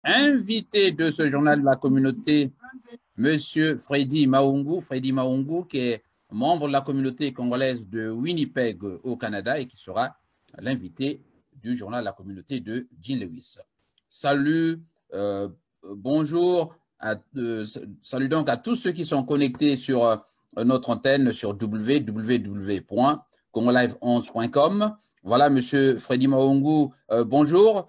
invité de ce journal de la communauté, Monsieur Freddy Maungu, qui est membre de la communauté congolaise de Winnipeg au Canada et qui sera l'invité du journal de la communauté de Jean Lewis. Salut, bonjour, salut donc à tous ceux qui sont connectés sur notre antenne sur www.congolive11.com. Voilà, Monsieur Freddy Maungu, bonjour.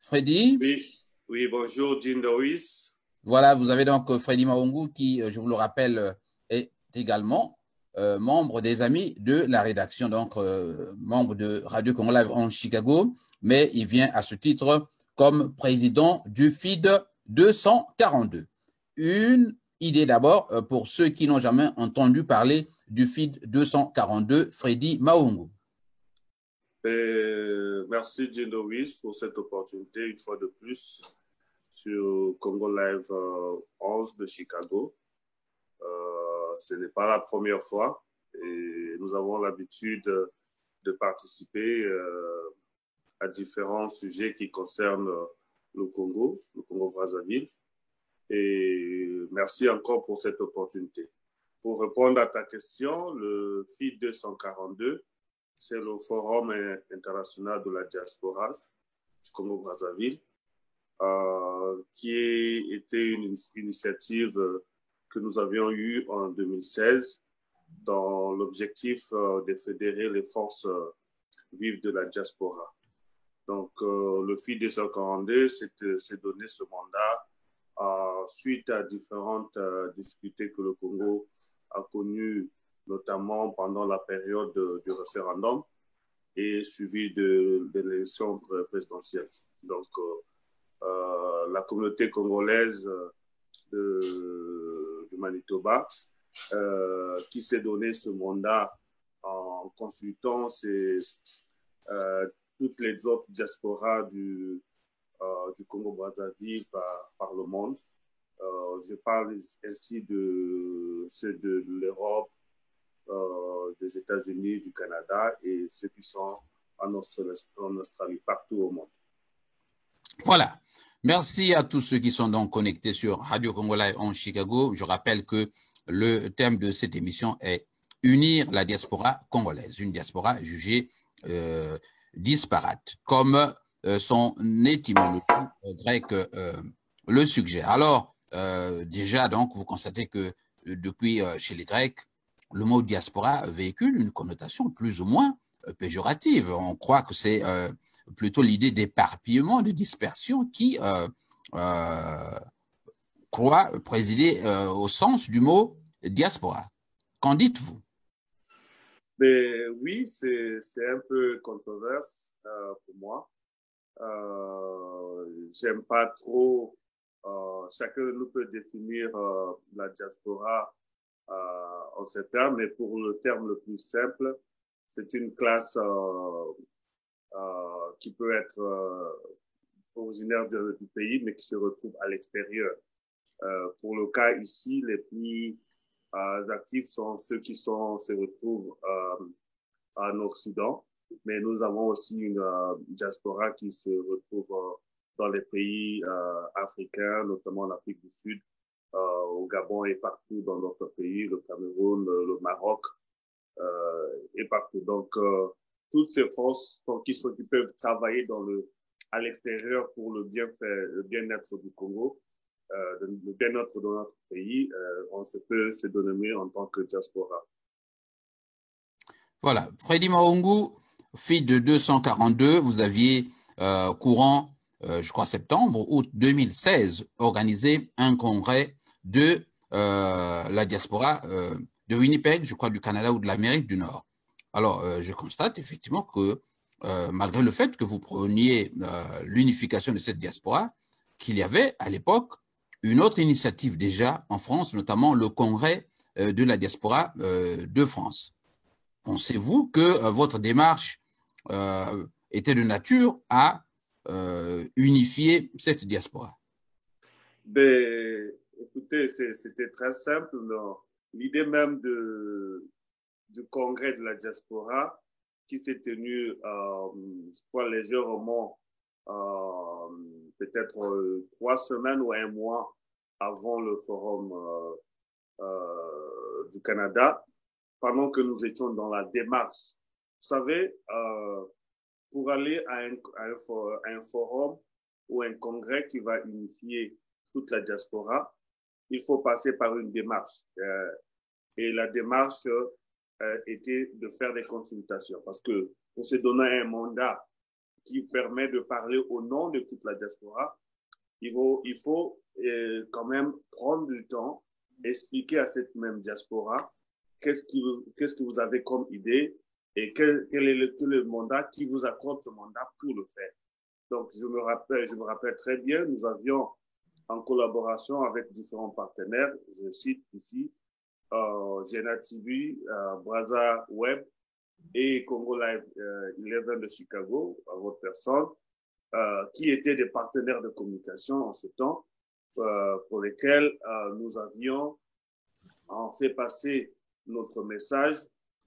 Freddy. Oui, oui, bonjour, Jean Lewis. Voilà, vous avez donc Freddy Maungu qui, je vous le rappelle, est également membre des Amis de la rédaction, donc membre de Radio Congo Live en Chicago, mais il vient à ce titre comme président du FID 242. Une idée d'abord pour ceux qui n'ont jamais entendu parler du FID 242, Freddy Maungu. Merci, Jean Lewis, pour cette opportunité, une fois de plus, sur Congo Live 11 de Chicago. Ce n'est pas la première fois et nous avons l'habitude de participer à différents sujets qui concernent le Congo-Brazzaville. Et merci encore pour cette opportunité. Pour répondre à ta question, le FID 242, c'est le Forum international de la diaspora du Congo-Brazzaville, qui était une initiative que nous avions eue en 2016 dans l'objectif de fédérer les forces vives de la diaspora. Donc, le FID 242 s'est donné ce mandat suite à différentes difficultés que le Congo a connues, notamment pendant la période du référendum et suivi de l'élection présidentielle. Donc, la communauté congolaise du Manitoba, qui s'est donné ce mandat en consultant toutes les autres diasporas du Congo-Brazzaville par le monde. Je parle ainsi de ceux de l'Europe, des États-Unis, du Canada et ceux qui sont en Australie, partout au monde. Voilà. Merci à tous ceux qui sont donc connectés sur Radio Congo Live en Chicago. Je rappelle que le thème de cette émission est Unir la diaspora congolaise, une diaspora jugée disparate, comme son étymologie grecque le suggère. Alors, déjà, donc, vous constatez que depuis, chez les Grecs, le mot diaspora véhicule une connotation plus ou moins péjorative. On croit que c'est plutôt l'idée d'éparpillement, de dispersion qui croit présider au sens du mot diaspora. Qu'en dites-vous? Oui, c'est un peu controverse pour moi. J'aime pas trop. Chacun de nous peut définir la diaspora en ces termes, mais pour le terme le plus simple, c'est une classe qui peut être originaire du pays, mais qui se retrouve à l'extérieur. Pour le cas ici, les plus actifs sont ceux qui se retrouvent en Occident, mais nous avons aussi une diaspora qui se retrouve dans les pays africains, notamment en Afrique du Sud, au Gabon et partout dans d'autres pays, le Cameroun, le Maroc et partout. Donc, toutes ces forces qui peuvent travailler à l'extérieur pour le bien-être du Congo, le bien-être de notre pays, on peut se dénommer en tant que diaspora. Voilà. Freddy Maungu, FID de 242, vous aviez courant, je crois septembre, août 2016, organisé un congrès de la diaspora de Winnipeg, je crois du Canada ou de l'Amérique du Nord. Alors, je constate effectivement que malgré le fait que vous preniez l'unification de cette diaspora, qu'il y avait à l'époque une autre initiative déjà en France, notamment le congrès de la diaspora de France. Pensez-vous que votre démarche était de nature à unifier cette diaspora? Écoutez, c'était très simple. L'idée même du congrès de la diaspora qui s'est tenu légèrement peut-être 3 semaines ou un mois avant le forum du Canada, pendant que nous étions dans la démarche. Vous savez, pour aller à un forum ou un congrès qui va unifier toute la diaspora, il faut passer par une démarche. Et la démarche était de faire des consultations parce que pour se donner un mandat qui permet de parler au nom de toute la diaspora, il faut quand même prendre du temps, expliquer à cette même diaspora qu'est-ce que vous avez comme idée et quel est le mandat qui vous accorde ce mandat pour le faire. Donc, je me rappelle très bien, nous avions en collaboration avec différents partenaires, je cite ici, Zena TV, Braza Web et Congo Live 11 de Chicago, à votre personne, qui étaient des partenaires de communication en ce temps, pour lesquels nous avions fait passer notre message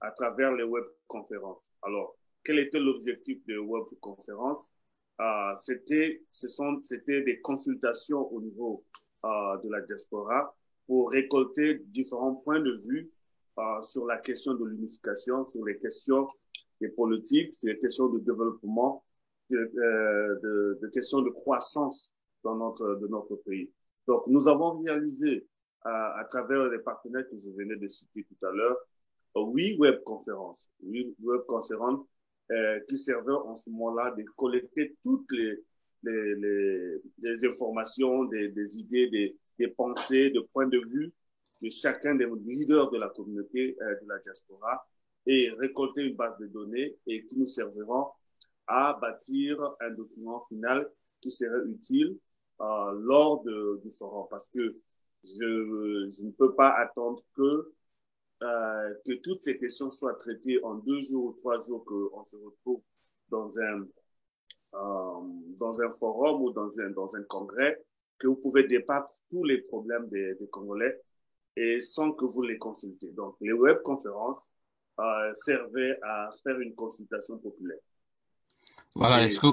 à travers les webconférences. Alors, quel était l'objectif des webconférences? C'était des consultations au niveau de la diaspora pour récolter différents points de vue sur la question de l'unification, sur les questions des politiques, sur les questions de développement, de questions de croissance de notre pays. Donc, nous avons réalisé à travers les partenaires que je venais de citer tout à l'heure, 8 webconférences, qui servaient en ce moment-là de collecter toutes les informations, des idées, des pensées, des points de vue de chacun des leaders de la communauté de la diaspora et récolter une base de données et qui nous serviront à bâtir un document final qui serait utile lors du forum. Parce que je ne peux pas attendre que toutes ces questions soient traitées en 2 jours ou 3 jours qu'on se retrouve dans un forum ou dans un congrès, que vous pouvez débattre tous les problèmes des Congolais et sans que vous les consultez. Donc, les webconférences servaient à faire une consultation populaire. Voilà, est-ce que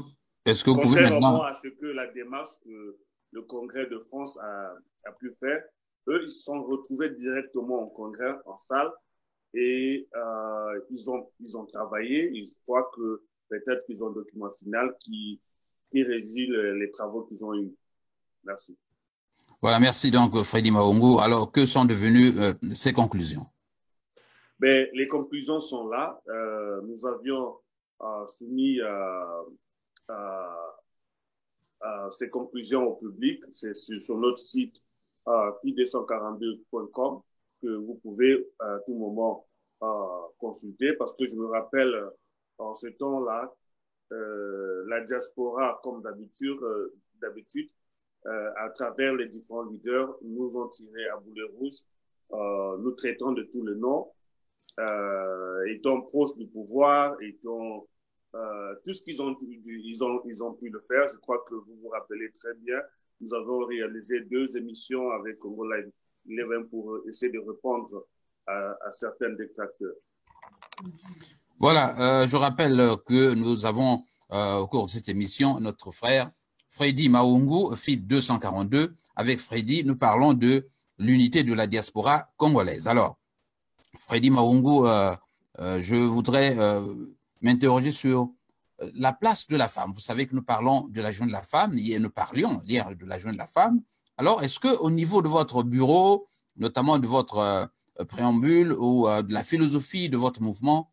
vous pouvez maintenant... Contrairement à ce que la démarche que le Congrès de France a pu faire, eux, ils se sont retrouvés directement au Congrès, en salle, et ils ont travaillé, et je crois que peut-être qu'ils ont un document final qui régit les travaux qu'ils ont eus. Merci. Voilà, merci donc Freddy Maungu. Alors, que sont devenues ces conclusions? Ben, les conclusions sont là. Nous avions soumis ces conclusions au public. C'est sur notre site pi242.com que vous pouvez à tout moment consulter parce que je me rappelle en ce temps-là, la diaspora, comme d'habitude, à travers les différents leaders, nous ont tiré à boulet rouge, nous traitant de tous les noms, étant proches du pouvoir, étant tout ce qu'ils ont pu le faire. Je crois que vous vous rappelez très bien. Nous avons réalisé 2 émissions avec Congo Live 11 pour essayer de répondre à certains détracteurs. Voilà, je rappelle que nous avons au cours de cette émission notre frère Freddy Maungu, FID 242. Avec Freddy, nous parlons de l'unité de la diaspora congolaise. Alors, Freddy Maungu, je voudrais m'interroger sur la place de la femme. Vous savez que nous parlons de la journée de la femme, nous parlions hier de la journée de la femme. Alors, est-ce qu'au niveau de votre bureau, notamment de votre préambule ou de la philosophie de votre mouvement,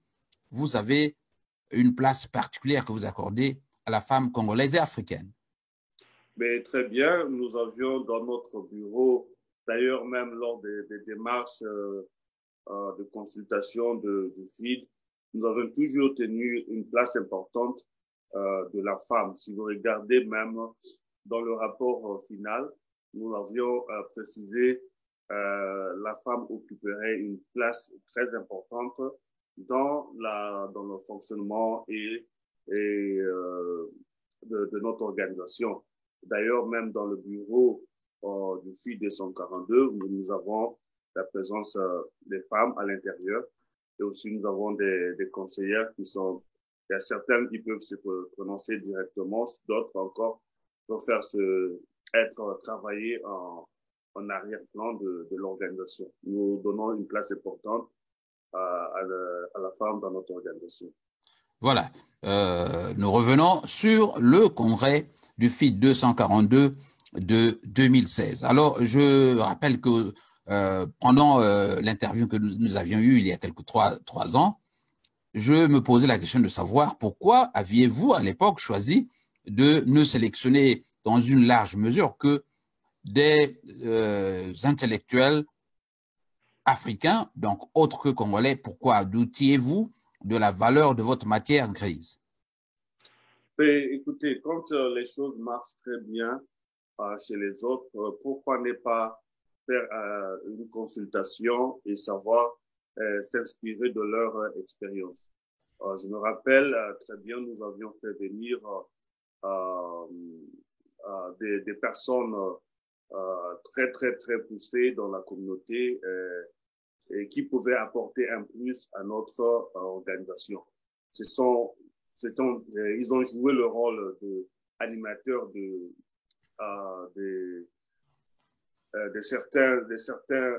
vous avez une place particulière que vous accordez à la femme congolaise et africaine? Mais très bien, nous avions dans notre bureau, d'ailleurs même lors des démarches de consultation du FID, nous avons toujours tenu une place importante de la femme. Si vous regardez même dans le rapport final, nous avions précisé la femme occuperait une place très importante dans le fonctionnement et de notre organisation. D'ailleurs, même dans le bureau du FID 242, nous avons la présence des femmes à l'intérieur et aussi nous avons des conseillères qui sont Il y a certaines qui peuvent se prononcer directement, d'autres encore peuvent être travaillés en arrière-plan de l'organisation. Nous donnons une place importante à la femme dans notre organisation. Voilà. Nous revenons sur le congrès du FID 242 de 2016. Alors, je rappelle que pendant l'interview que nous avions eue il y a quelques trois ans, je me posais la question de savoir pourquoi aviez-vous à l'époque choisi de ne sélectionner dans une large mesure que des intellectuels africains, donc autres que congolais. Pourquoi doutiez-vous de la valeur de votre matière grise? Écoutez, quand les choses marchent très bien chez les autres, pourquoi ne pas faire une consultation et savoir s'inspirer de leur expérience? Je me rappelle très bien, nous avions fait venir des personnes très poussées dans la communauté et qui pouvaient apporter un plus à notre organisation. Ils ont joué le rôle d'animateur de certains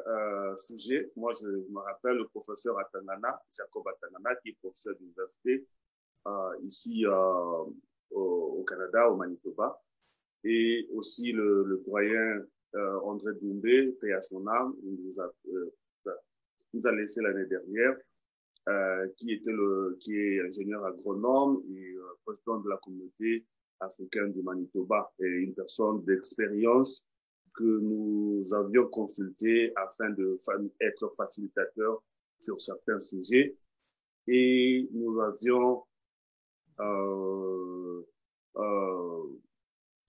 sujets. Moi, je me rappelle le professeur Atanana, Jacob Atanana, qui est professeur d'université ici au Canada, au Manitoba, et aussi le doyen André Doumbé, paix à son âme, nous a laissé l'année dernière, qui est ingénieur agronome et président de la communauté africaine du Manitoba, et une personne d'expérience que nous avions consulté afin d'être facilitateur sur certains sujets. Et nous avions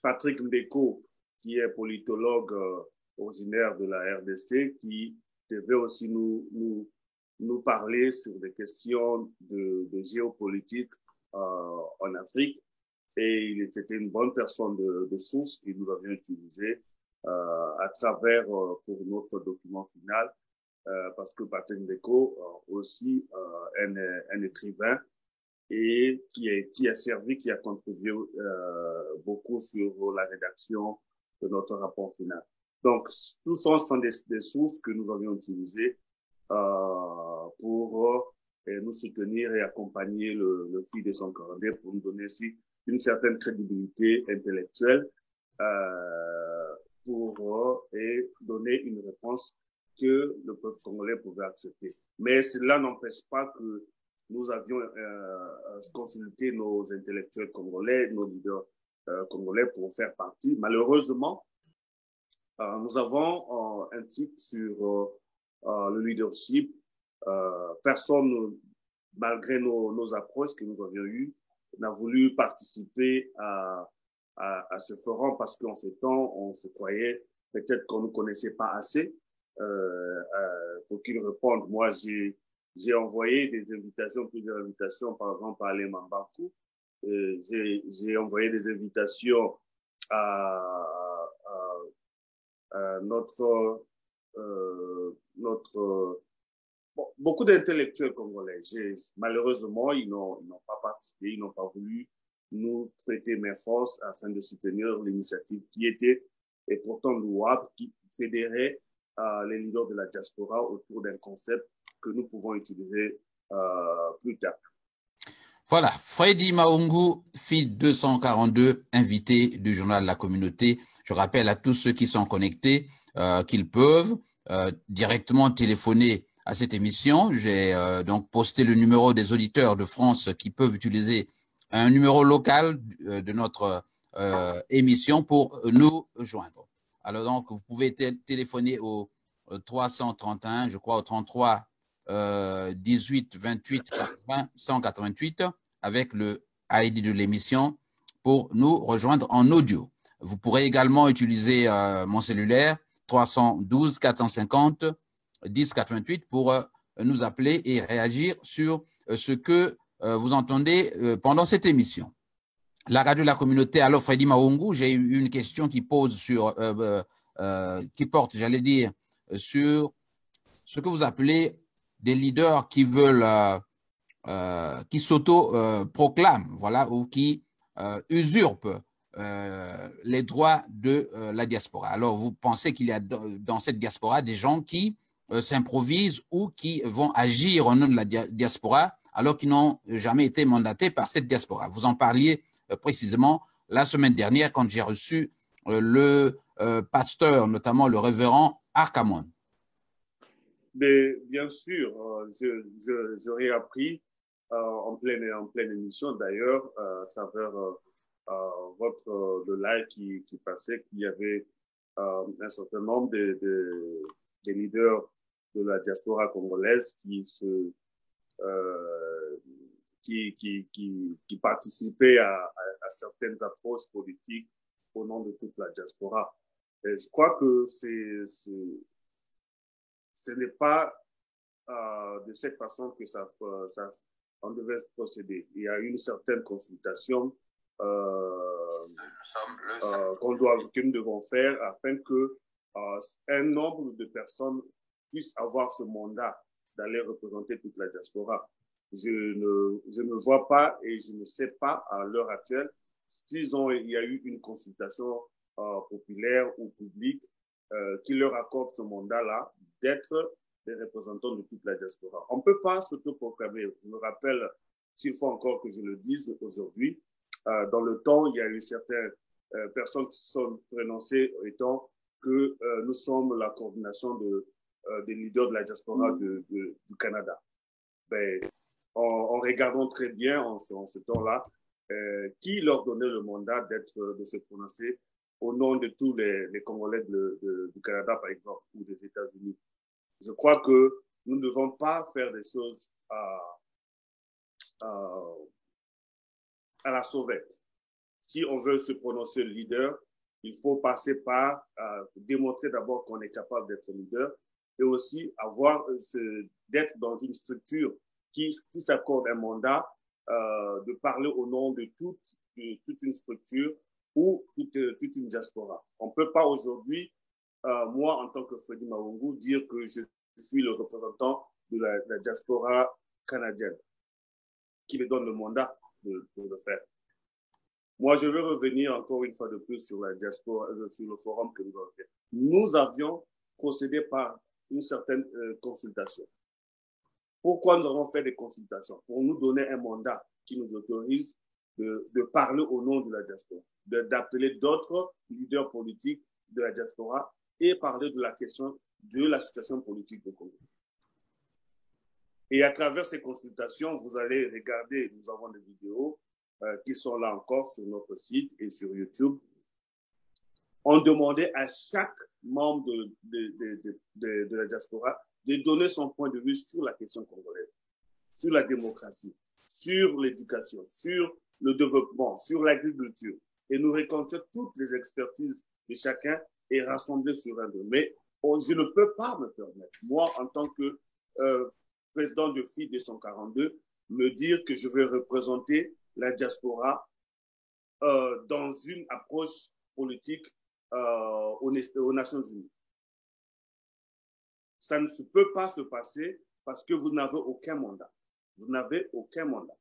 Patrick Mbeko, qui est politologue originaire de la RDC, qui devait aussi nous parler sur des questions de géopolitique en Afrique. Et c'était une bonne personne de source que nous avions utilisée à travers pour notre document final, parce que Patrick Mbeko aussi un écrivain et qui a servi, qui a contribué beaucoup sur la rédaction de notre rapport final. Donc, tout ça sont des sources que nous avions utilisées pour nous soutenir et accompagner le FID 242 pour nous donner aussi une certaine crédibilité intellectuelle et donner une réponse que le peuple congolais pouvait accepter. Mais cela n'empêche pas que nous avions consulté nos intellectuels congolais, nos leaders congolais pour faire partie. Malheureusement, nous avons un titre sur le leadership. Personne, malgré nos approches que nous avions eues, n'a voulu participer à ce forum parce qu'en ce temps, on se croyait peut-être qu'on ne connaissait pas assez pour qu'ils répondent. Moi, j'ai envoyé plusieurs invitations, par exemple à Alain Mambakou. J'ai envoyé des invitations à beaucoup d'intellectuels congolais. Malheureusement, ils n'ont pas participé, ils n'ont pas voulu nous prêter main force afin de soutenir l'initiative qui était, et pourtant louable, qui fédérait les leaders de la diaspora autour d'un concept que nous pouvons utiliser plus tard. Voilà, Freddy Maungu, FID 242, invité du journal de la communauté. Je rappelle à tous ceux qui sont connectés qu'ils peuvent directement téléphoner à cette émission. J'ai donc posté le numéro des auditeurs de France qui peuvent utiliser un numéro local de notre émission pour nous joindre. Alors donc, vous pouvez téléphoner au 331, je crois au 33 18 28 80 188 avec le ID de l'émission pour nous rejoindre en audio. Vous pourrez également utiliser mon cellulaire 312 450 10 88 pour nous appeler et réagir sur ce que vous entendez pendant cette émission. La radio de la communauté, alors Freddy Maungu, j'ai eu une question qui pose qui porte, j'allais dire, sur ce que vous appelez des leaders qui veulent qui s'auto-proclament, voilà, ou qui usurpent les droits de la diaspora. Alors, vous pensez qu'il y a dans cette diaspora des gens qui s'improvisent ou qui vont agir au nom de la diaspora alors qu'ils n'ont jamais été mandatés par cette diaspora. Vous en parliez précisément la semaine dernière quand j'ai reçu le pasteur, notamment le révérend Arcamon. Mais bien sûr, j'aurais appris en pleine émission d'ailleurs, à travers le live qui passait, qu'il y avait un certain nombre des leaders de la diaspora congolaise qui participaient à certaines approches politiques au nom de toute la diaspora. Et je crois que ce n'est pas de cette façon que on devait procéder. Il y a une certaine consultation que nous devons faire afin que un nombre de personnes puissent avoir ce mandat d'aller représenter toute la diaspora. Je ne vois pas et je ne sais pas à l'heure actuelle il y a eu une consultation populaire ou publique qui leur accorde ce mandat-là d'être des représentants de toute la diaspora. On ne peut pas s'autoproclamer. Je me rappelle, s'il faut encore que je le dise aujourd'hui, dans le temps, il y a eu certaines personnes qui se sont prononcées étant que nous sommes la coordination des leaders de la diaspora du Canada. Ben, en regardant très bien en ce temps-là, qui leur donnait le mandat de se prononcer au nom de tous les Congolais du Canada, par exemple, ou des États-Unis. Je crois que nous ne devons pas faire des choses à la sauvette. Si on veut se prononcer leader, il faut passer par démontrer d'abord qu'on est capable d'être leader et aussi d'être dans une structure qui s'accorde un mandat de parler au nom de toute une structure ou toute une diaspora. On ne peut pas aujourd'hui, moi en tant que Freddy Mawungu, dire que je suis le représentant de la diaspora canadienne qui me donne le mandat de le faire. Moi, je veux revenir encore une fois de plus sur la diaspora, sur le forum que nous avons fait. Nous avions procédé par une certaine consultation. Pourquoi nous avons fait des consultations? Pour nous donner un mandat qui nous autorise de parler au nom de la diaspora, d'appeler d'autres leaders politiques de la diaspora et parler de la question de la situation politique du Congo. Et à travers ces consultations, vous allez regarder, nous avons des vidéos qui sont là encore sur notre site et sur YouTube. On demandait à chaque membre de la diaspora de donner son point de vue sur la question congolaise, sur la démocratie, sur l'éducation, sur le développement, sur l'agriculture. Et nous récolter toutes les expertises de chacun et rassembler sur un d'eux. Mais je ne peux pas me permettre, moi, en tant que président de FI 242, me dire que je vais représenter la diaspora dans une approche politique aux Nations Unies. Ça ne peut pas se passer parce que vous n'avez aucun mandat. Vous n'avez aucun mandat.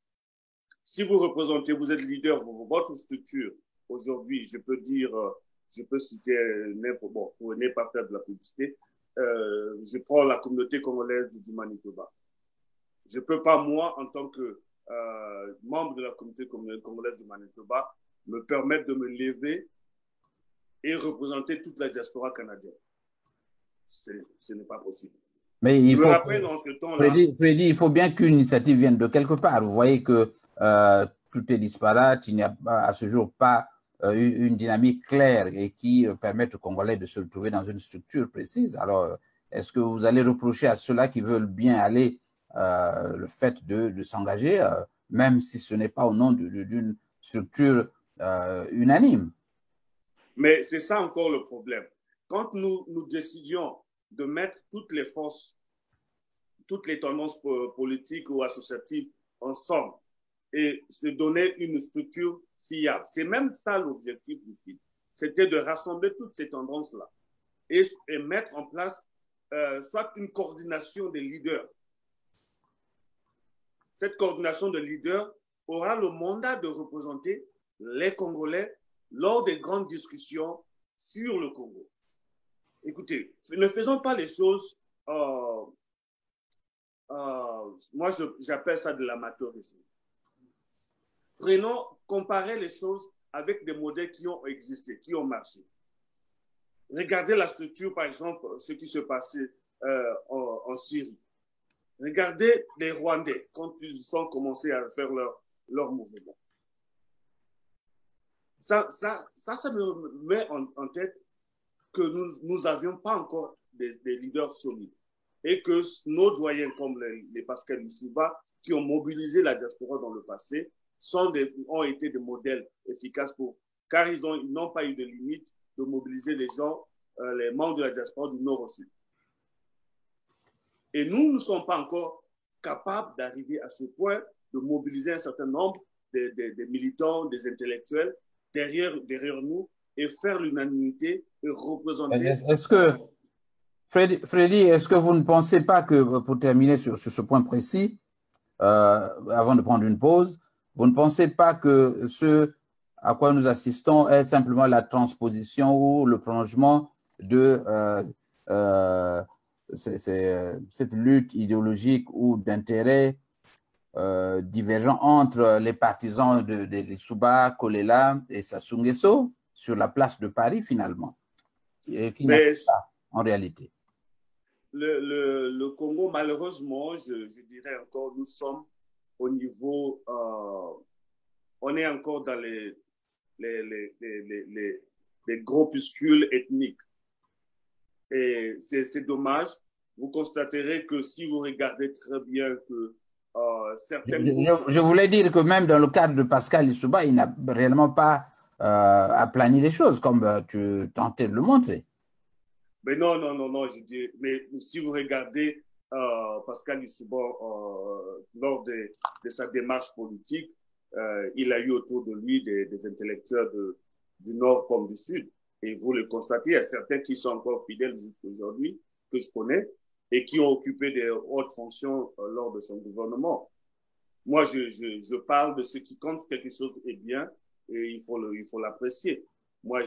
Si vous représentez, vous êtes leader, votre structure, aujourd'hui, je peux dire, je peux citer, bon, pour ne pas faire de la publicité, je prends la communauté congolaise du Manitoba. Je ne peux pas, moi, en tant que membre de la communauté congolaise du Manitoba, me permettre de me lever et représenter toute la diaspora canadienne. Ce n'est pas possible. Mais il faut, dans ce temps-là, Freddy, il faut bien qu'une initiative vienne de quelque part. Vous voyez que tout est disparate, il n'y a pas, à ce jour pas une dynamique claire et qui permette aux Congolais de se retrouver dans une structure précise. Alors, est-ce que vous allez reprocher à ceux-là qui veulent bien aller le fait de s'engager, même si ce n'est pas au nom d'une structure unanime? Mais c'est ça encore le problème. Quand nous décidions de mettre toutes les forces, toutes les tendances politiques ou associatives ensemble et se donner une structure fiable, c'est même ça l'objectif du film. C'était de rassembler toutes ces tendances-là et mettre en place soit une coordination des leaders cette coordination de leaders aura le mandat de représenter les Congolais lors des grandes discussions sur le Congo. Écoutez, ne faisons pas les choses, moi j'appelle ça de l'amateurisme. Comparez les choses avec des modèles qui ont existé, qui ont marché. Regardez la structure, par exemple, ce qui se passait en Syrie. Regardez les Rwandais quand ils ont commencé à faire leur mouvement. Ça me met en tête que nous n'avions pas encore des leaders solides et que nos doyens comme les Pascal Lissouba, qui ont mobilisé la diaspora dans le passé, ont été des modèles efficaces car ils n'ont pas eu de limite de mobiliser les gens, les membres de la diaspora du Nord au Sud. Et nous ne sommes pas encore capables d'arriver à ce point de mobiliser un certain nombre des militants, des intellectuels derrière nous et faire l'unanimité et représenter. Est-ce que, Freddy, est-ce que vous ne pensez pas que, pour terminer sur ce point précis, avant de prendre une pause, vous ne pensez pas que ce à quoi nous assistons est simplement la transposition ou le prolongement de cette lutte idéologique ou d'intérêts divergents entre les partisans de Lissouba, Kolela et Sassou Nguesso sur la place de Paris finalement, qui n'est pas en réalité. Le Congo, malheureusement, je dirais encore, nous sommes au niveau, on est encore dans les groupuscules ethniques. Et c'est dommage. Vous constaterez que si vous regardez très bien que certaines... Je voulais dire que même dans le cadre de Pascal Lissouba, il n'a réellement pas aplani les choses, comme tu tentais de le montrer. Mais non, je dis, mais si vous regardez Pascal Lissouba lors de sa démarche politique, il a eu autour de lui des intellectuels du Nord comme du Sud. Et vous le constatez, il y a certains qui sont encore fidèles jusqu'à aujourd'hui, que je connais, et qui ont occupé des hautes fonctions lors de son gouvernement. Moi, je parle de ce qui compte, quelque chose est bien, et il faut l'apprécier. Moi,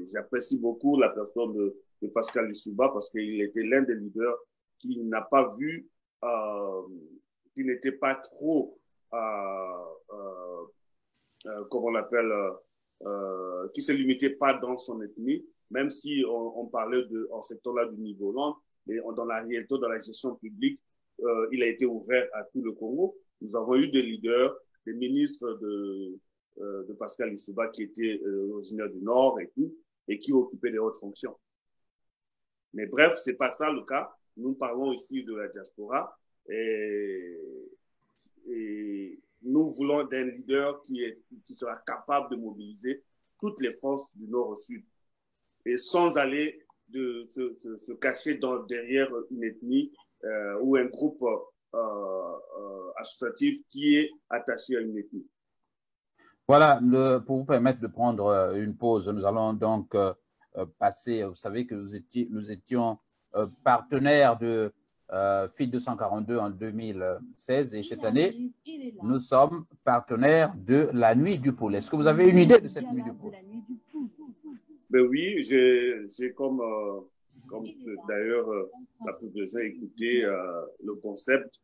j'apprécie beaucoup la personne de Pascal Lissouba parce qu'il était l'un des leaders qui n'a pas vu, qui n'était pas trop, comment on l'appelle, qui ne se limitait pas dans son ethnie, même si on parlait en ce temps-là du Niveau-Land, mais dans la réalité, dans la gestion publique, il a été ouvert à tout le Congo. Nous avons eu des leaders, des ministres de Pascal Lissouba qui étaient originaires du Nord et tout, et qui occupaient des hautes fonctions. Mais bref, ce n'est pas ça le cas. Nous parlons ici de la diaspora et nous voulons d'un leader qui sera capable de mobiliser toutes les forces du Nord au Sud et sans aller se cacher derrière une ethnie ou un groupe associatif qui est attaché à une ethnie. Voilà, pour vous permettre de prendre une pause, nous allons donc passer, vous savez que nous étions partenaires de FID 242 en 2016 et cette année, nous sommes partenaires de la Nuit du Poule. Est-ce que vous avez une idée de cette Nuit du Poule? Ben oui, j'ai comme d'ailleurs la plupart des gens écouté le concept,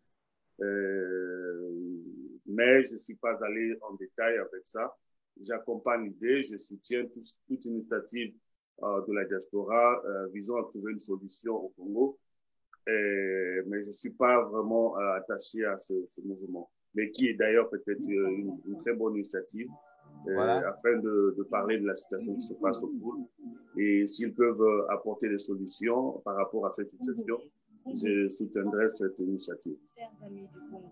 mais je ne suis pas allé en détail avec ça. J'accompagne l'idée, je soutiens toute initiative de la diaspora visant à trouver une solution au Congo, mais je ne suis pas vraiment attaché à ce mouvement, mais qui est d'ailleurs peut-être une très bonne initiative. Voilà. Afin de parler de la situation qui se passe au Poule. Et s'ils peuvent apporter des solutions par rapport à cette situation, je soutiendrai cette initiative.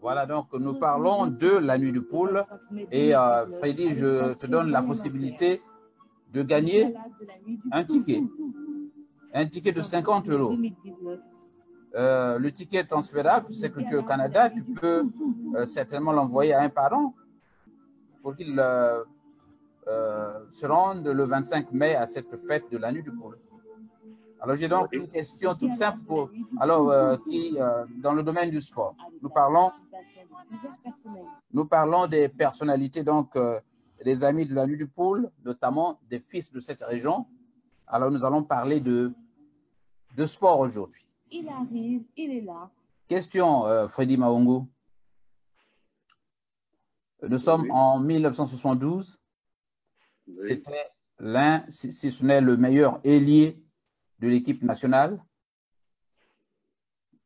Voilà, donc nous parlons de la Nuit du Poule. Et Freddy, je te donne la possibilité de gagner un ticket de 50 €. Le ticket est transférable, tu sais que tu es au Canada, tu peux certainement l'envoyer à un parent pour qu'il se rendent le 25 mai à cette fête de la Nuit du Poule. Alors, j'ai donc une question toute simple qui, dans le domaine du sport. Nous parlons des personnalités, donc, des amis de la nuit du pool, notamment des fils de cette région. Alors, nous allons parler de sport aujourd'hui. Il arrive, il est là. Question, Freddy Maungu. Nous sommes en 1972. Oui. C'était l'un, si ce n'est le meilleur ailier de l'équipe nationale.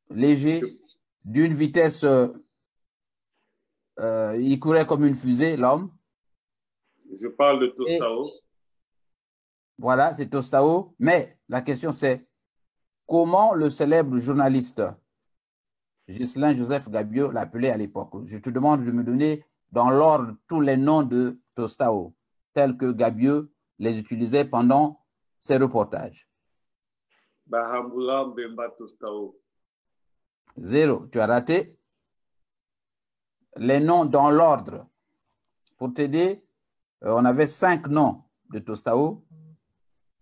Léger, d'une vitesse, il courait comme une fusée, l'homme. Je parle de Tostao. Voilà, c'est Tostao. Mais la question c'est, comment le célèbre journaliste Ghislain Joseph Gabiot l'appelait à l'époque? Je te demande de me donner dans l'ordre tous les noms de Tostao, tels que Gabiot les utilisait pendant ses reportages. Bahambula Mbemba Tostao. 0, tu as raté. Les noms dans l'ordre. Pour t'aider, on avait 5 noms de Tostao.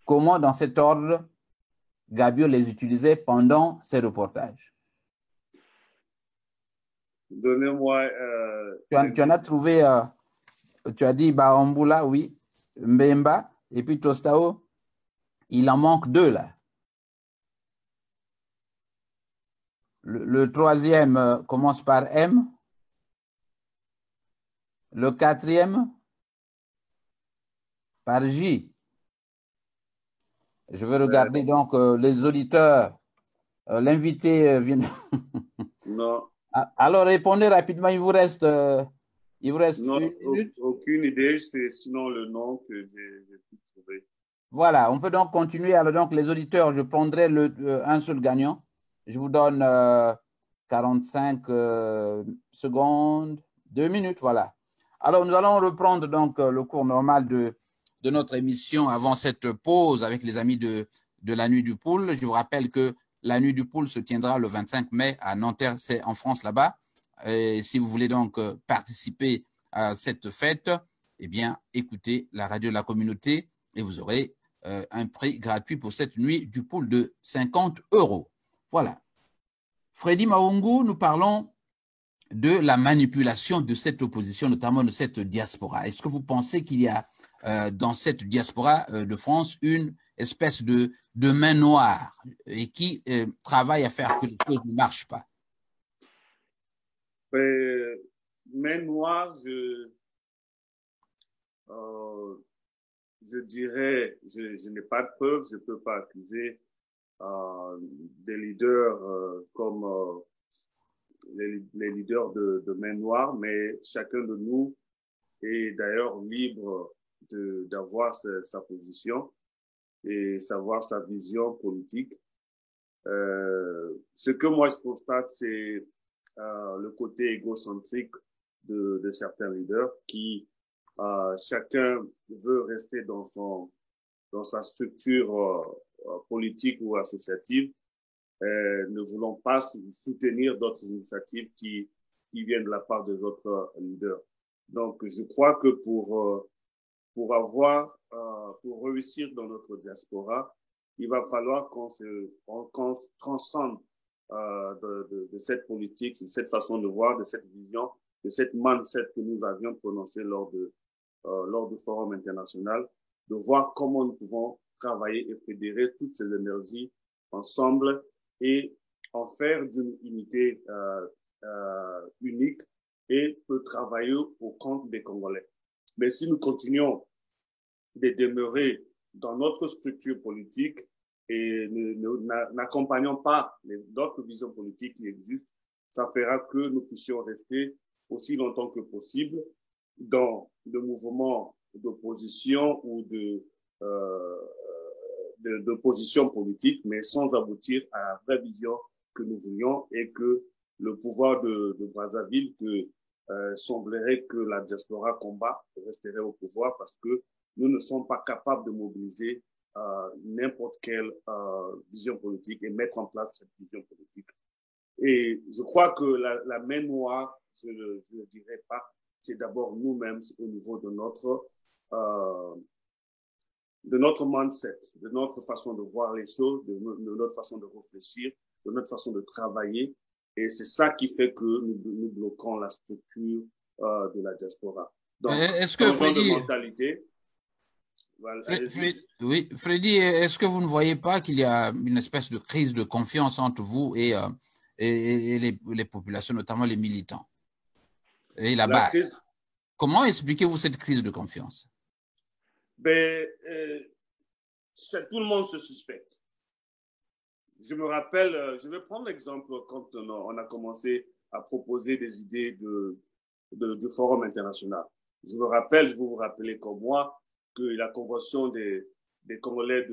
Comment, dans cet ordre, Gabiot les utilisait pendant ses reportages? Donnez-moi. Tu en as trouvé, tu as dit Bahambula, oui, Mbemba, et puis Tostao. Il en manque 2 là. Le troisième commence par M. Le quatrième par J. Je vais regarder donc les auditeurs. L'invité vient. Non. Alors répondez rapidement. Il vous reste non, une minute. Aucune idée. C'est sinon le nom que j'ai pu trouver. Voilà. On peut donc continuer. Alors donc les auditeurs, je prendrai un seul gagnant. Je vous donne 45 secondes, 2 minutes. Voilà. Alors nous allons reprendre donc le cours normal de notre émission avant cette pause avec les amis de la nuit du pool. Je vous rappelle que la nuit du pool se tiendra le 25 mai à Nanterre, c'est en France là-bas. Et si vous voulez donc participer à cette fête, eh bien, écoutez la radio de la communauté et vous aurez un prix gratuit pour cette nuit du pool de 50 €. Voilà. Freddy Maungu, nous parlons de la manipulation de cette opposition, notamment de cette diaspora. Est-ce que vous pensez qu'il y a dans cette diaspora de France une espèce de main noire et qui travaille à faire que les choses ne marchent pas? Main noire, je dirais, je n'ai pas de preuves, je ne peux pas accuser des leaders comme les leaders de main noire, mais chacun de nous est d'ailleurs libre d'avoir sa position et savoir sa vision politique. Ce que moi je constate, c'est le côté égocentrique de certains leaders qui chacun veut rester dans sa structure politique ou associative, ne voulant pas soutenir d'autres initiatives qui viennent de la part des autres leaders. Donc, je crois que pour réussir dans notre diaspora, il va falloir qu'on se transcende de cette politique, de cette façon de voir, de cette vision, de cette mindset que nous avions prononcé lors du forum international, de voir comment nous pouvons travailler et fédérer toutes ces énergies ensemble et en faire d'une unité unique et peut travailler au compte des Congolais. Mais si nous continuons de demeurer dans notre structure politique et n'accompagnons pas d'autres visions politiques qui existent, ça fera que nous puissions rester aussi longtemps que possible dans le mouvement d'opposition ou d'opposition politique, mais sans aboutir à la vraie vision que nous voulions et que le pouvoir de Brazzaville, que semblerait que la diaspora combat, resterait au pouvoir parce que nous ne sommes pas capables de mobiliser n'importe quelle vision politique et mettre en place cette vision politique. Et je crois que la main noire, je ne dirais pas, c'est d'abord nous-mêmes au niveau de de notre mindset, de notre façon de voir les choses, de notre façon de réfléchir, de notre façon de travailler. Et c'est ça qui fait que nous bloquons la structure de la diaspora. Donc, est-ce que changeons de Freddy, mentalité. Voilà, oui, Freddy, est-ce que vous ne voyez pas qu'il y a une espèce de crise de confiance entre vous et les populations, notamment les militants et la base? crise, Comment expliquez-vous cette crise de confiance? Ben, tout le monde se suspecte. Je me rappelle, je vais prendre l'exemple quand on a commencé à proposer des idées du Forum international. Je me rappelle, vous vous rappelez comme moi, que la convention des Congolais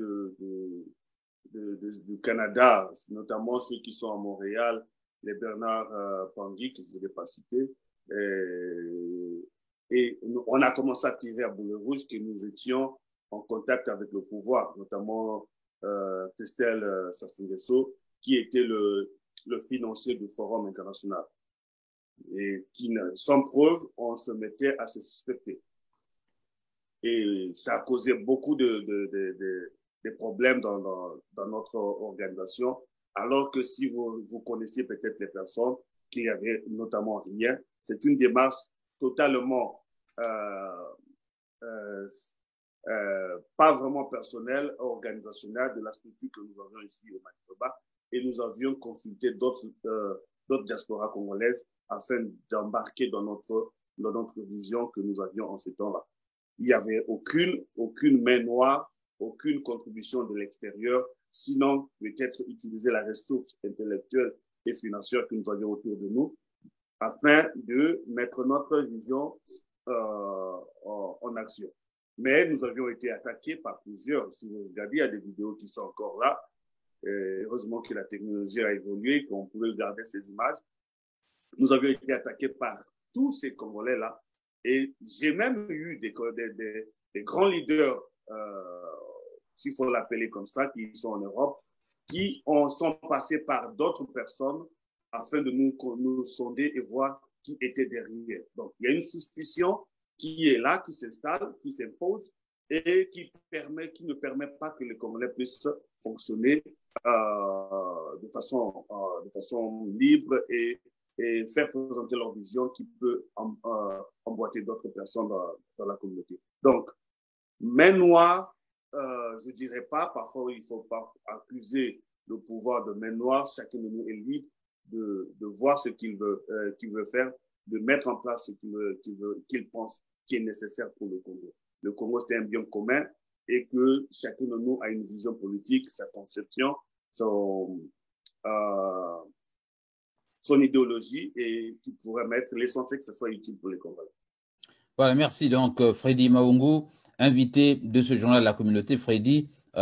du Canada, notamment ceux qui sont à Montréal, les Bernard Tanguy, que je ne vais pas citer, et on a commencé à tirer à boulet rouge que nous étions en contact avec le pouvoir, notamment Testel Sassou Nguesso, qui était le financier du Forum international. Et qui, sans preuve, on se mettait à se suspecter. Et ça a causé beaucoup de problèmes dans notre organisation, alors que si vous connaissiez peut-être les personnes, qu'il y avait notamment rien, c'est une démarche totalement pas vraiment personnelle, organisationnelle de la structure que nous avions ici au Manitoba, et nous avions consulté d'autres diasporas congolaises afin d'embarquer dans notre vision que nous avions en ce temps-là. Il n'y avait aucune main noire, aucune contribution de l'extérieur, sinon peut-être utiliser la ressource intellectuelle et financière que nous avions autour de nous, afin de mettre notre vision en action. Mais nous avions été attaqués par plusieurs. Si vous regardez, il y a des vidéos qui sont encore là. Heureusement que la technologie a évolué, qu'on pouvait regarder ces images. Nous avions été attaqués par tous ces Congolais-là. Et j'ai même eu des grands leaders, s'il faut l'appeler comme ça, qui sont en Europe, qui sont passés par d'autres personnes afin de nous sonder et voir qui était derrière. Donc, il y a une suspicion qui est là, qui s'installe, qui s'impose et qui ne permet pas que les Congolais puissent fonctionner de façon libre et faire présenter leur vision qui peut emboîter d'autres personnes dans la communauté. Donc, main noire, je ne dirais pas, parfois il ne faut pas accuser le pouvoir de main noire, chacun de nous est libre de voir ce qu'il veut faire, de mettre en place ce qu'il pense qui est nécessaire pour le Congo. Le Congo, c'est un bien commun et que chacun de nous a une vision politique, sa conception, son idéologie et qui pourrait mettre l'essentiel que ce soit utile pour les Congolais. Voilà, merci. Donc, Freddy Maungu, invité de ce journal de la communauté. Freddy, nous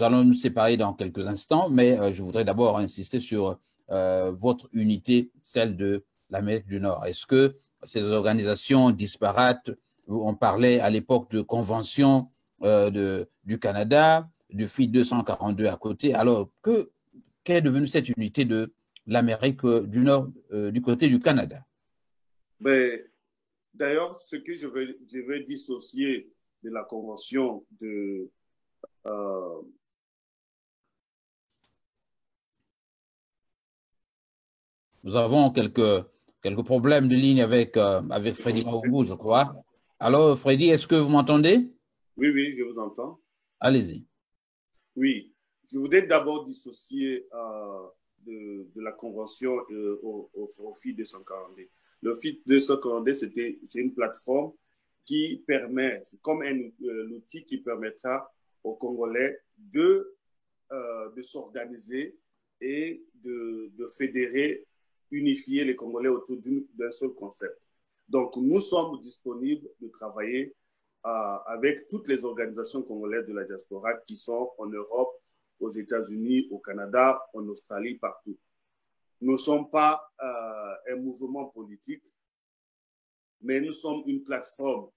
allons nous séparer dans quelques instants, mais je voudrais d'abord insister sur votre unité, celle de l'Amérique du Nord. Est-ce que ces organisations disparates, on parlait à l'époque de convention du Canada, du FID 242 à côté, alors qu'est devenue cette unité de l'Amérique du Nord du côté du Canada? D'ailleurs, ce que je vais dissocier de la convention de Nous avons quelques problèmes de ligne avec Freddy Maungu, je crois. Alors, Freddy, est-ce que vous m'entendez? Oui, je vous entends. Allez-y. Oui, je voudrais d'abord dissocier de la convention au FID 242. Le FID 242, c'est une plateforme qui permet, c'est comme l'outil qui permettra aux Congolais de s'organiser et de fédérer, unifier les Congolais autour d'un seul concept. Donc, nous sommes disponibles de travailler avec toutes les organisations congolaises de la diaspora qui sont en Europe, aux États-Unis, au Canada, en Australie, partout. Nous ne sommes pas un mouvement politique, mais nous sommes une plateforme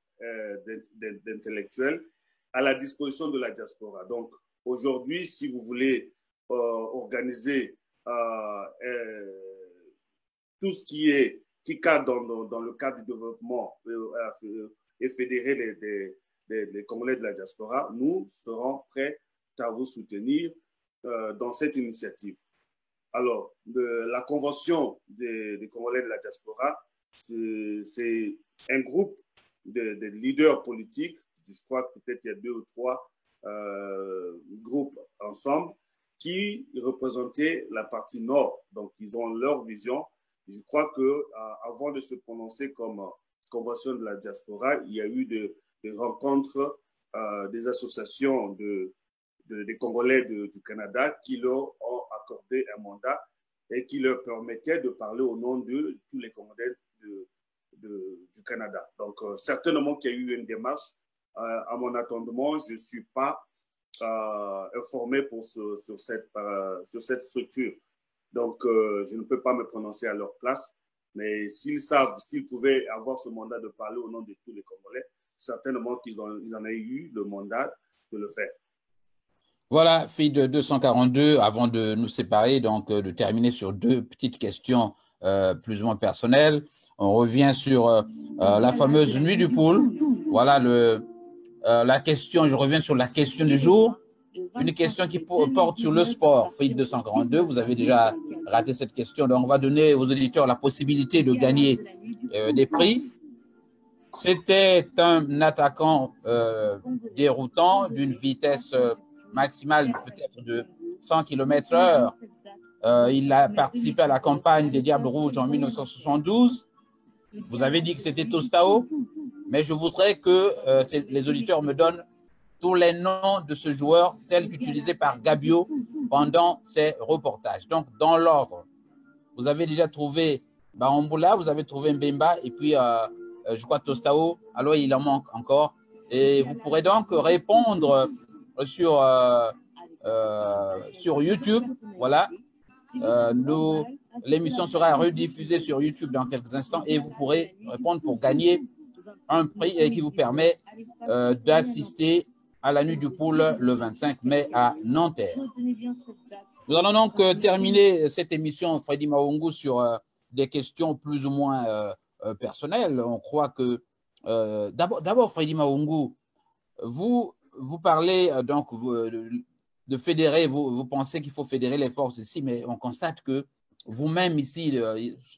d'intellectuels à la disposition de la diaspora. Donc, aujourd'hui, si vous voulez organiser tout ce qui cadre dans le cadre du développement et fédérer des Congolais de la diaspora, nous serons prêts à vous soutenir dans cette initiative. Alors, la convention des Congolais de la diaspora, c'est un groupe de leaders politiques, je crois que peut-être il y a 2 ou 3 groupes ensemble, qui représentaient la partie nord. Donc, ils ont leur vision. Je crois qu'avant de se prononcer comme convention de la diaspora, il y a eu des rencontres des associations des Congolais du Canada qui leur ont accordé un mandat et qui leur permettait de parler au nom de tous les Congolais du Canada. Donc, certainement qu'il y a eu une démarche. À mon attendement, je ne suis pas informé sur cette structure. Donc, je ne peux pas me prononcer à leur place. Mais s'ils pouvaient avoir ce mandat de parler au nom de tous les Congolais, certainement qu'ils en aient eu le mandat de le faire. Voilà, fille de 242, avant de nous séparer, donc de terminer sur 2 petites questions plus ou moins personnelles. On revient sur la fameuse nuit du pool. Voilà la question, je reviens sur la question du jour. Une question qui porte sur le sport. Fille 242, vous avez déjà raté cette question, donc on va donner aux auditeurs la possibilité de gagner des prix. C'était un attaquant déroutant d'une vitesse maximale peut-être de 100 km/h. Il a participé à la campagne des Diables Rouges en 1972. Vous avez dit que c'était Tostao, mais je voudrais que les auditeurs me donnent tous les noms de ce joueur tels qu'utilisés par Gabio pendant ses reportages. Donc, dans l'ordre, vous avez déjà trouvé Bahamboula, vous avez trouvé Mbemba, et puis je crois Tostao, alors il en manque encore. Et vous pourrez donc répondre sur YouTube. Voilà. L'émission sera rediffusée sur YouTube dans quelques instants et vous pourrez répondre pour gagner un prix qui vous permet d'assister à la nuit du pool le 25 mai à Nanterre. Nous allons donc terminer cette émission, Freddy Maungu, sur des questions plus ou moins personnelles. On croit que d'abord, Freddy Maungu, vous parlez donc de fédérer, vous pensez qu'il faut fédérer les forces ici, mais on constate que vous-même ici,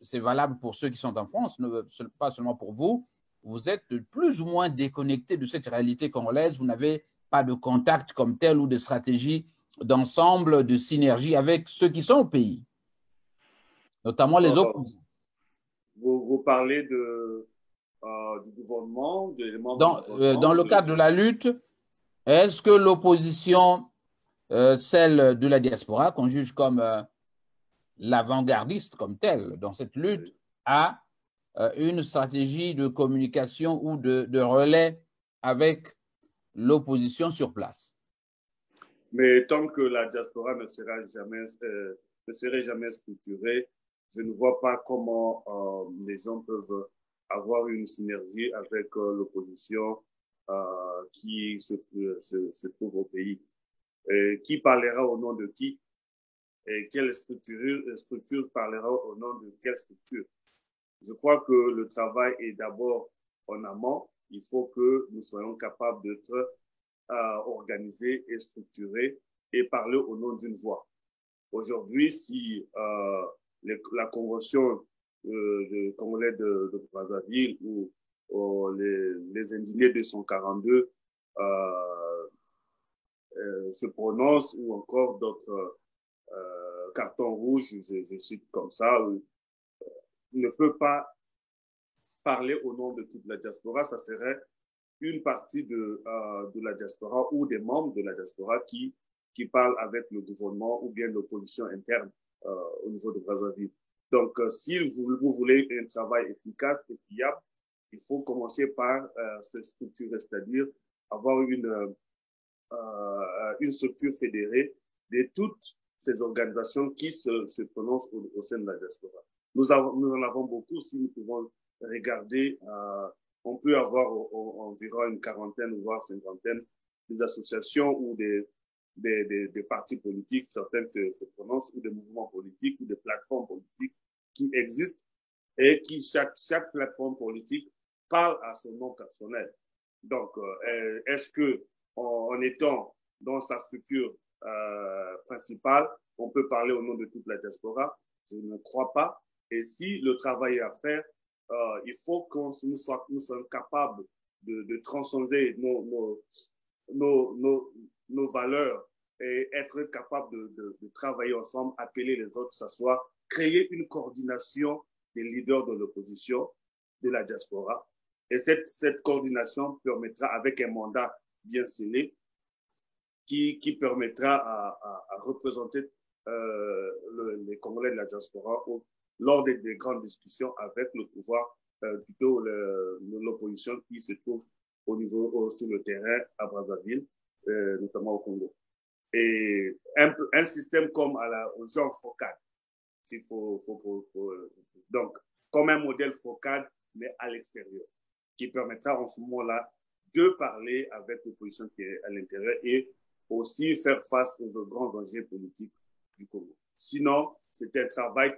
c'est valable pour ceux qui sont en France, pas seulement pour vous, vous êtes plus ou moins déconnecté de cette réalité congolaise, vous n'avez pas de contact comme tel ou de stratégie d'ensemble, de synergie avec ceux qui sont au pays, notamment les opposants. Vous parlez du gouvernement, dans le cadre de la lutte, est-ce que l'opposition, celle de la diaspora, qu'on juge comme l'avant-gardiste comme telle dans cette lutte, a une stratégie de communication ou de relais avec l'opposition sur place? Mais tant que la diaspora ne serait jamais structurée, je ne vois pas comment les gens peuvent avoir une synergie avec l'opposition qui se trouve au pays. Qui parlera au nom de qui? Et quelle structure parlera au nom de quelle structure? Je crois que le travail est d'abord en amont. Il faut que nous soyons capables d'être organisés et structurés et parler au nom d'une voix. Aujourd'hui, si la convention de Congolais de Brazzaville ou les indignés 242 se prononcent, ou encore d'autres cartons rouges, je cite comme ça, ne peut pas parler au nom de toute la diaspora, ça serait une partie de la diaspora ou des membres de la diaspora qui parlent avec le gouvernement ou bien l'opposition interne au niveau de Brazzaville. Donc, si vous voulez un travail efficace et fiable, il faut commencer par se structurer, c'est-à-dire avoir une structure fédérée de toutes ces organisations qui se prononcent au sein de la diaspora. Nous en avons beaucoup. Si nous pouvons regarder, on peut avoir environ une quarantaine, voire cinquantaine des associations ou des partis politiques, certaines se prononcent, ou des mouvements politiques, ou des plateformes politiques qui existent et qui, chaque plateforme politique parle à son nom personnel. Donc, est-ce que en étant dans sa structure principale, on peut parler au nom de toute la diaspora? Je ne crois pas. Et si le travail est à faire, il faut que nous soyons capables de transcender nos valeurs et être capables de travailler ensemble, appeler les autres, s'asseoir, créer une coordination des leaders de l'opposition, de la diaspora. Et cette coordination permettra, avec un mandat bien scellé, qui permettra à représenter les Congolais de la diaspora lors des grandes discussions avec le pouvoir, plutôt l'opposition qui se trouve sur le terrain à Brazzaville, notamment au Congo. Et un système comme au genre FOCAD, donc comme un modèle FOCAD, mais à l'extérieur, qui permettra en ce moment-là de parler avec l'opposition qui est à l'intérieur et aussi faire face aux grands dangers politiques du Congo. Sinon, c'est un travail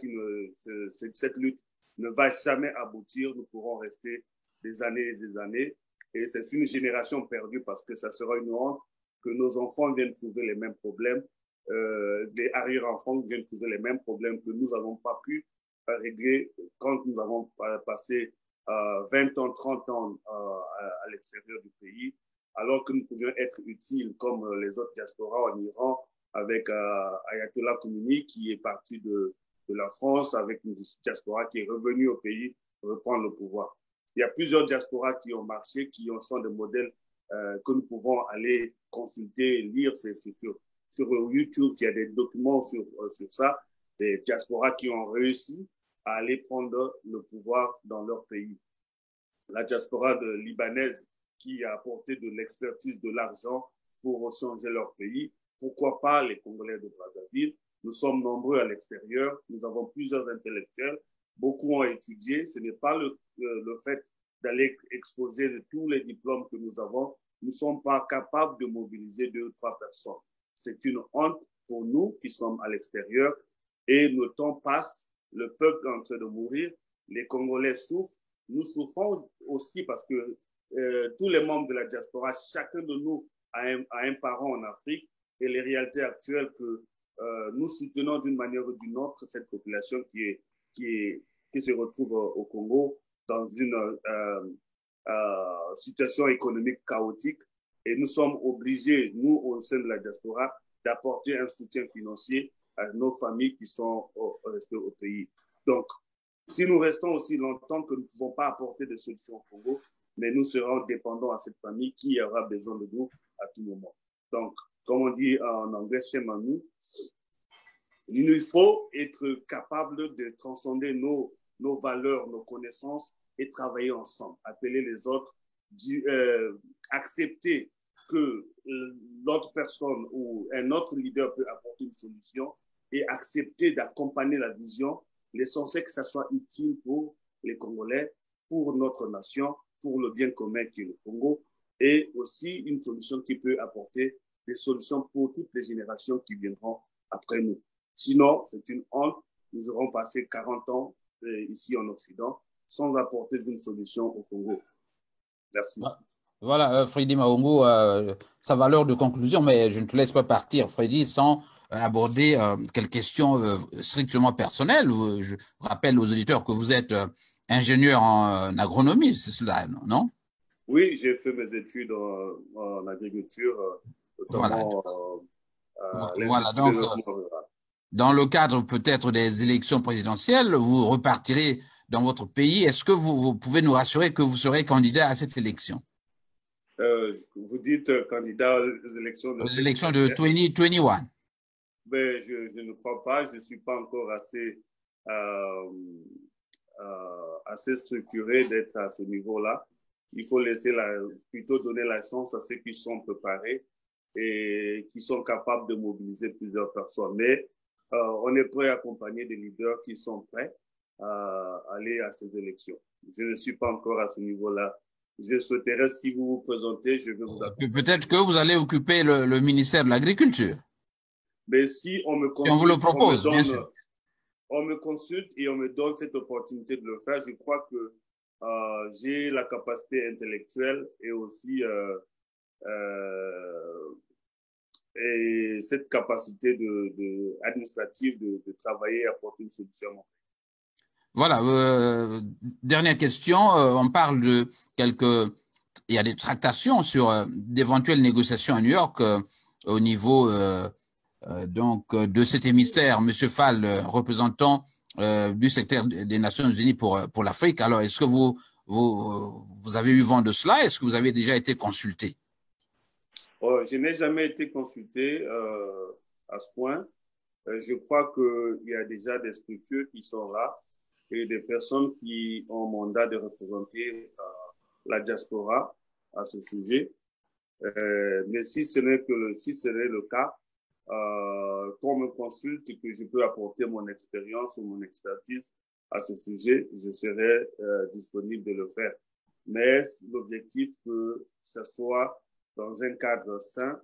cette lutte ne va jamais aboutir. Nous pourrons rester des années et des années. Et c'est une génération perdue parce que ça sera une honte que nos enfants viennent trouver les mêmes problèmes, des arrière-enfants viennent trouver les mêmes problèmes que nous n'avons pas pu régler quand nous avons passé 20 ans, 30 ans à l'extérieur du pays, alors que nous pouvions être utiles comme les autres diasporas en Iran, avec Ayatollah Khomeini qui est parti de la France, avec une diaspora qui est revenue au pays reprendre le pouvoir. Il y a plusieurs diasporas qui ont marché, qui sont des modèles que nous pouvons aller consulter, lire. Sur YouTube, il y a des documents sur ça, des diasporas qui ont réussi à aller prendre le pouvoir dans leur pays. La diaspora libanaise qui a apporté de l'expertise, de l'argent pour changer leur pays. Pourquoi pas les Congolais de Brazzaville? Nous sommes nombreux à l'extérieur, nous avons plusieurs intellectuels, beaucoup ont étudié. Ce n'est pas le fait d'aller exposer tous les diplômes que nous avons. Nous ne sommes pas capables de mobiliser 2 ou 3 personnes. C'est une honte pour nous qui sommes à l'extérieur et le temps passe, le peuple est en train de mourir, les Congolais souffrent, nous souffrons aussi parce que tous les membres de la diaspora, chacun de nous a un parent en Afrique et les réalités actuelles que nous soutenons d'une manière ou d'une autre cette population qui se retrouve au Congo dans une situation économique chaotique et nous sommes obligés, nous au sein de la diaspora, d'apporter un soutien financier à nos familles qui sont restées au pays. Donc, si nous restons aussi longtemps que nous ne pouvons pas apporter de solutions au Congo, mais nous serons dépendants à cette famille qui aura besoin de nous à tout moment. Donc, comme on dit en anglais, chez Manu, il faut être capable de transcender nos valeurs, nos connaissances et travailler ensemble, appeler les autres, accepter que l'autre personne ou un autre leader peut apporter une solution et accepter d'accompagner la vision. L'essentiel que ça soit utile pour les Congolais, pour notre nation, pour le bien commun qui est le Congo, et aussi une solution qui peut apporter des solutions pour toutes les générations qui viendront après nous. Sinon, c'est une honte. Nous aurons passé 40 ans ici en Occident sans apporter une solution au Congo. Merci. Voilà, Freddy Mahongo, sa valeur de conclusion, mais je ne te laisse pas partir, Freddy, sans aborder quelques questions strictement personnelles. Je rappelle aux auditeurs que vous êtes ingénieur en agronomie, c'est cela, non? Oui, j'ai fait mes études en agriculture, notamment voilà, donc, dans le cadre peut-être des élections présidentielles, vous repartirez dans votre pays. Est-ce que vous pouvez nous rassurer que vous serez candidat à cette élection? Vous dites candidat aux élections de 2021. Ben, je ne crois pas. Je ne suis pas encore assez structuré d'être à ce niveau-là. Il faut plutôt donner la chance à ceux qui sont préparés et qui sont capables de mobiliser plusieurs personnes. Mais on est prêt à accompagner des leaders qui sont prêts à aller à ces élections. Je ne suis pas encore à ce niveau-là. Je souhaiterais, si vous vous présentez, je vais vous accompagner. Peut-être que vous allez occuper le ministère de l'Agriculture. Mais si on me consulte, on vous le propose, bien sûr. On me consulte et on me donne cette opportunité de le faire, je crois que j'ai la capacité intellectuelle et aussi et cette capacité administrative de travailler et apporter une solution. Voilà, dernière question, on parle de il y a des tractations sur d'éventuelles négociations à New York au niveau donc de cet émissaire, M. Fall, représentant du secteur des Nations Unies pour l'Afrique. Alors, est-ce que vous avez eu vent de cela? Est-ce que vous avez déjà été consulté? Je n'ai jamais été consulté à ce point. Je crois qu'il y a déjà des structures qui sont là et des personnes qui ont mandat de représenter la diaspora à ce sujet. Mais si ce n'est le cas, qu'on me consulte et que je peux apporter mon expérience ou mon expertise à ce sujet, je serai disponible de le faire. Mais l'objectif que ce soit dans un cadre sain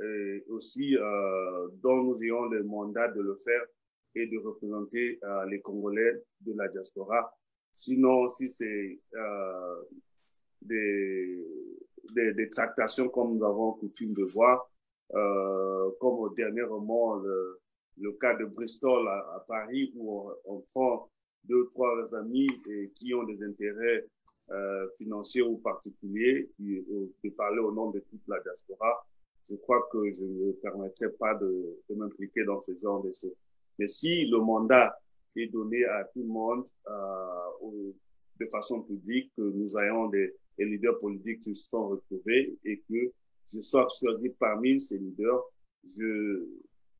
et aussi dont nous ayons le mandat de le faire et de représenter les Congolais de la diaspora. Sinon, si c'est des tractations comme nous avons coutume de voir, comme dernièrement le cas de Bristol à Paris, où on prend 2 ou 3 amis et qui ont des intérêts financiers ou particuliers, de parler au nom de toute la diaspora. Je crois que je ne me permettrai pas de m'impliquer dans ce genre de choses. Mais si le mandat est donné à tout le monde de façon publique, que nous ayons des leaders politiques qui se sont retrouvés et que je sois choisi parmi ces leaders,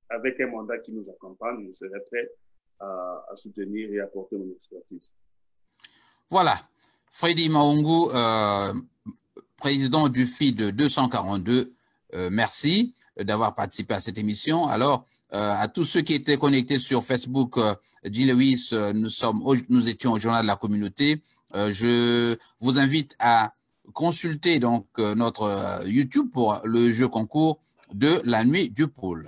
avec un mandat qui nous accompagne, je serai prêt à soutenir et apporter mon expertise. Voilà. Freddy Maungu, président du FID 242, merci d'avoir participé à cette émission. Alors, à tous ceux qui étaient connectés sur Facebook, Jean Lewis, nous étions au Journal de la Communauté. Je vous invite à consulter donc notre YouTube pour le jeu concours de la nuit du pôle.